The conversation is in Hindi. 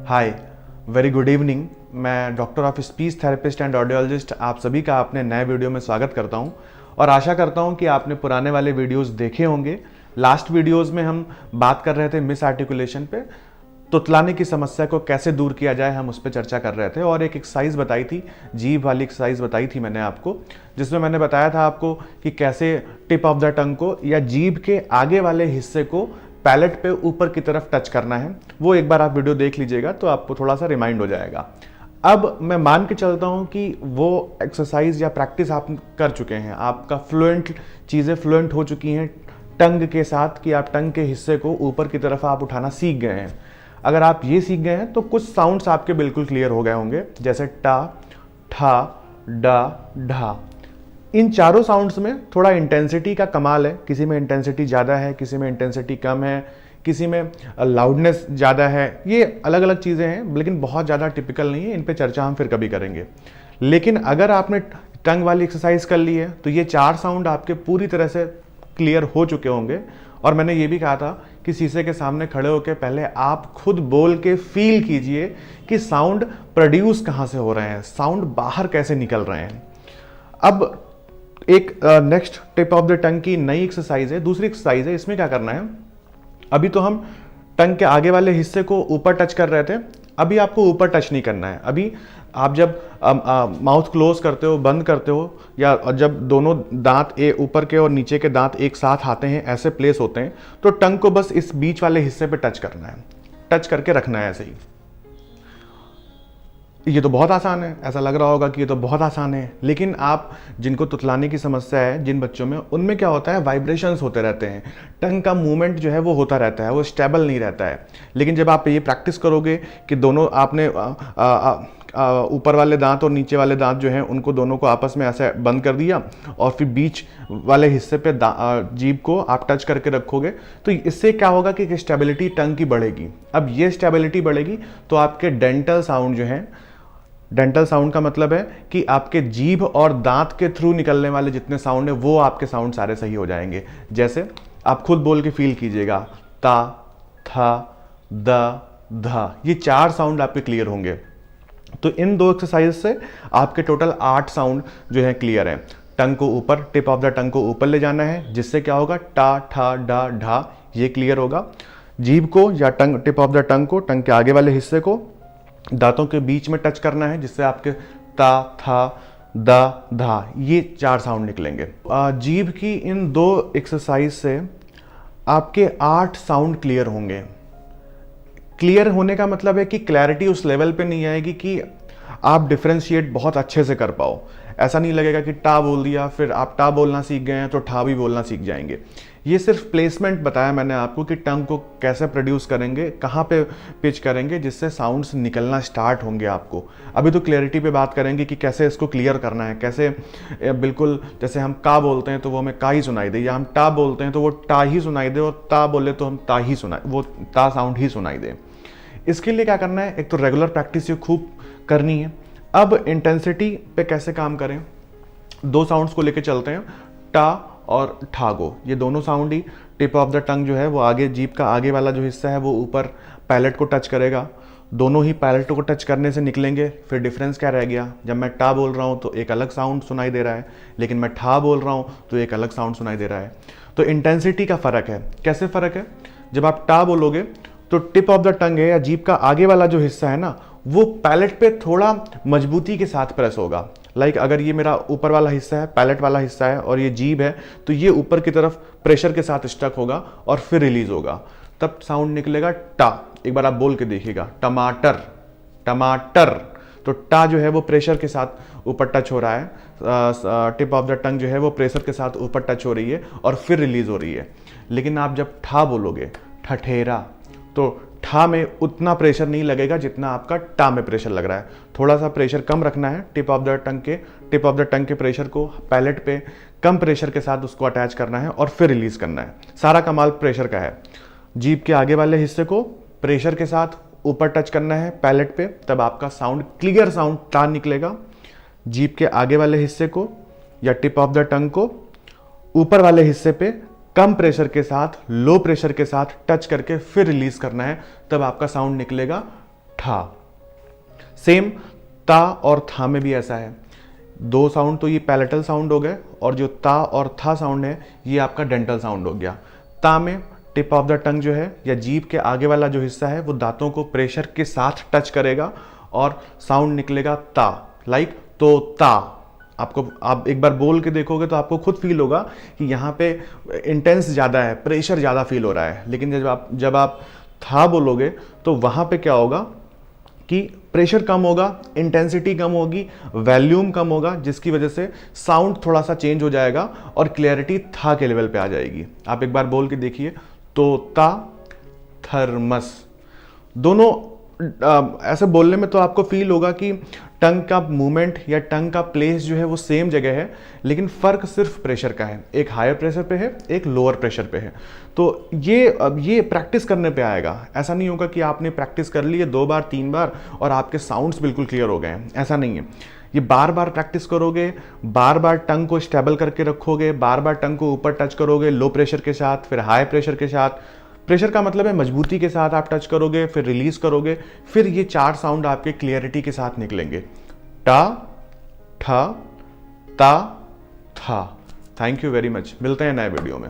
हाय, वेरी गुड इवनिंग। मैं doctor of speech therapist and audiologist आप सभी का अपने नए वीडियो में स्वागत करता हूं और आशा करता हूं कि आपने पुराने वाले वीडियोस देखे होंगे। लास्ट वीडियोस में हम बात कर रहे थे मिस आर्टिकुलेशन पे, तुतलाने की समस्या को कैसे दूर किया जाए, हम उस पर चर्चा कर रहे थे और एक एक्सरसाइज बताई थी, जीभ वाली एक्सरसाइज बताई थी मैंने आपको, जिसमें मैंने बताया था आपको कि कैसे टिप ऑफ द टंग को या जीभ के आगे वाले हिस्से को पैलेट पे ऊपर की तरफ टच करना है। वो एक बार आप वीडियो देख लीजिएगा तो आपको थोड़ा सा रिमाइंड हो जाएगा। अब मैं मान के चलता हूं कि वो एक्सरसाइज या प्रैक्टिस आप कर चुके हैं, आपका चीज़ें फ्लुएंट हो चुकी हैं टंग के साथ कि आप टंग के हिस्से को ऊपर की तरफ आप उठाना सीख गए हैं। अगर आप ये सीख गए हैं तो कुछ साउंड्स आपके बिल्कुल क्लियर हो गए होंगे, जैसे टा, ठा, डा, ढा। इन चारों साउंड्स में थोड़ा इंटेंसिटी का कमाल है, किसी में इंटेंसिटी ज़्यादा है, किसी में इंटेंसिटी कम है, किसी में लाउडनेस ज़्यादा है। ये अलग अलग चीज़ें हैं लेकिन बहुत ज़्यादा टिपिकल नहीं है, इन पे चर्चा हम फिर कभी करेंगे। लेकिन अगर आपने टंग वाली एक्सरसाइज कर ली है तो ये चार साउंड आपके पूरी तरह से क्लियर हो चुके होंगे। और मैंने ये भी कहा था कि शीशे के सामने खड़े होकर पहले आप खुद बोल के फील कीजिए कि साउंड प्रोड्यूस कहाँ से हो रहे हैं, साउंड बाहर कैसे निकल रहे हैं। अब एक next tip of the tongue की नई एक्सरसाइज है, दूसरी एक्सरसाइज है। इसमें क्या करना है, अभी तो हम टंग के आगे वाले हिस्से को ऊपर टच कर रहे थे, अभी आपको ऊपर टच नहीं करना है। अभी आप जब माउथ क्लोज करते हो, बंद करते हो, या जब दोनों दांत ऊपर के और नीचे के दांत एक साथ आते हैं, ऐसे प्लेस होते हैं, तो टंग को बस इस बीच वाले हिस्से पे टच करना है, टच करके रखना है ऐसे ही। ये तो बहुत आसान है, ऐसा लग रहा होगा कि ये तो बहुत आसान है, लेकिन आप जिनको तुतलाने की समस्या है, जिन बच्चों में, उनमें क्या होता है, वाइब्रेशंस होते रहते हैं, टंग का मूवमेंट जो है वो होता रहता है, वो स्टेबल नहीं रहता है। लेकिन जब आप ये प्रैक्टिस करोगे कि दोनों आपने ऊपर वाले दांत और नीचे वाले दांत जो हैं उनको दोनों को आपस में ऐसे बंद कर दिया और फिर बीच वाले हिस्से पे जीभ को आप टच करके रखोगे, तो इससे क्या होगा कि स्टेबिलिटी टंग की बढ़ेगी। अब ये स्टेबिलिटी बढ़ेगी तो आपके डेंटल साउंड जो है, डेंटल साउंड का मतलब है कि आपके जीभ और दांत के थ्रू निकलने वाले जितने साउंड है वो आपके साउंड सारे सही हो जाएंगे। जैसे आप खुद बोल के फील कीजिएगा, ता, था, द, धा, ये चार साउंड आपके क्लियर होंगे। तो इन दो एक्सरसाइज से आपके टोटल 8 साउंड जो है क्लियर है। टंग को ऊपर, टिप ऑफ द टंग को ऊपर ले जाना है, जिससे क्या होगा, टा, ठा, डा, ढा, ये क्लियर होगा। जीभ को या टंग, टिप ऑफ द टंग को टंग के आगे वाले हिस्से को दांतों के बीच में टच करना है, जिससे आपके ता, था, दा, धा, ये 4 साउंड निकलेंगे। जीभ की इन दो एक्सरसाइज से आपके 8 साउंड क्लियर होंगे। क्लियर होने का मतलब है कि क्लैरिटी उस लेवल पे नहीं आएगी कि आप डिफरेंशिएट बहुत अच्छे से कर पाओ। ऐसा नहीं लगेगा कि टा बोल दिया फिर आप टा बोलना सीख गए हैं तो ठा भी बोलना सीख जाएंगे। ये सिर्फ प्लेसमेंट बताया मैंने आपको कि टंग को कैसे प्रोड्यूस करेंगे, कहाँ पे पिच करेंगे, जिससे साउंड्स निकलना स्टार्ट होंगे आपको। अभी तो क्लियरिटी पे बात करेंगे कि कैसे इसको क्लियर करना है, कैसे बिल्कुल जैसे हम का बोलते हैं तो वो हमें का ही सुनाई दे, या हम टा बोलते हैं तो वो टा ही सुनाई दे, और ता बोले तो हम ता ही सुनाई, वो ता साउंड ही सुनाई दे। इसके लिए क्या करना है, एक तो रेगुलर प्रैक्टिस ये खूब करनी है। अब इंटेंसिटी पे कैसे काम करें, 2 साउंड्स को लेके चलते हैं, टा और ठागो। ये दोनों sound he tip of the tongue जो है वो आगे, जीभ का आगे वाला जो हिस्सा है वो ऊपर पैलेट को टच करेगा, दोनों ही पैलेट को टच करने से निकलेंगे। फिर डिफरेंस क्या रह गया, जब मैं टा बोल रहा हूँ तो एक अलग साउंड सुनाई दे रहा है, लेकिन मैं ठा बोल रहा हूँ तो एक अलग साउंड सुनाई दे रहा है। तो इंटेंसिटी का फ़र्क है। कैसे फ़र्क है, जब आप टा बोलोगे तो टिप ऑफ द टंग है या जीभ का आगे वाला जो हिस्सा है ना, वो पैलेट पे थोड़ा मजबूती के साथ प्रेस होगा। लाइक अगर ये मेरा ऊपर वाला हिस्सा है, पैलेट वाला हिस्सा है, और ये जीभ है, तो ये ऊपर की तरफ प्रेशर के साथ स्टक होगा और फिर रिलीज होगा, तब साउंड निकलेगा टा। एक बार आप बोल के देखिएगा, टमाटर, टमाटर। तो टा जो है वो प्रेशर के साथ ऊपर टच हो रहा है, टिप ऑफ द टंग जो है वो प्रेशर के साथ ऊपर टच हो रही है और फिर रिलीज हो रही है। लेकिन आप जब ठा बोलोगे, ठठेरा, तो ठा में उतना प्रेशर नहीं लगेगा जितना आपका टा में प्रेशर लग रहा है। थोड़ा सा प्रेशर कम रखना है, टिप ऑफ द टंग के प्रेशर को पैलेट पे कम प्रेशर के साथ उसको अटैच करना है और फिर रिलीज करना है। सारा कमाल प्रेशर का है। जीभ के आगे वाले हिस्से को प्रेशर के साथ ऊपर टच करना है पैलेट पे, तब आपका साउंड, क्लियर साउंड टा निकलेगा। जीभ के आगे वाले हिस्से को या टिप ऑफ द टंग को ऊपर वाले हिस्से पे कम प्रेशर के साथ, लो प्रेशर के साथ टच करके फिर रिलीज करना है, तब आपका साउंड निकलेगा ठ। ठा। सेम ता और था में भी ऐसा है। दो साउंड तो ये पैलेटल साउंड हो गए, और जो ता और था साउंड है ये आपका डेंटल साउंड हो गया। ता में टिप ऑफ द टंग जो है या जीभ के आगे वाला जो हिस्सा है वो दांतों को प्रेशर के साथ टच करेगा और साउंड निकलेगा ता, लाइक तो ता। आपको आप एक बार बोल के देखोगे तो आपको खुद फील होगा कि यहाँ पे इंटेंस ज़्यादा है, प्रेशर ज़्यादा फील हो रहा है। लेकिन जब आप था बोलोगे तो वहाँ पे क्या होगा कि प्रेशर कम होगा, इंटेंसिटी कम होगी, वॉल्यूम कम होगा, जिसकी वजह से साउंड थोड़ा सा चेंज हो जाएगा और क्लैरिटी था के लेवल पे आ जाएगी। आप एक बार बोल के देखिए, तोता, थर्मस। दोनों ऐसे बोलने में तो आपको फील होगा कि टंग का मूवमेंट या टंग का प्लेस जो है वो सेम जगह है, लेकिन फ़र्क सिर्फ प्रेशर का है। एक हायर प्रेशर पे है, एक लोअर प्रेशर पे है। तो ये प्रैक्टिस करने पे आएगा। ऐसा नहीं होगा कि आपने प्रैक्टिस कर ली है 2 बार 3 बार और आपके साउंड्स बिल्कुल क्लियर हो गए हैं, ऐसा नहीं है। ये बार बार प्रैक्टिस करोगे, बार बार टंग को स्टेबल करके रखोगे, बार बार टंग को ऊपर टच करोगे लो प्रेशर के साथ, फिर हाई प्रेशर के साथ। प्रेशर का मतलब है मजबूती के साथ आप टच करोगे, फिर रिलीज करोगे, फिर ये 4 साउंड आपके क्लियरिटी के साथ निकलेंगे। टा, ठा, ता, था। Thank you very much. मिलते हैं नए वीडियो में।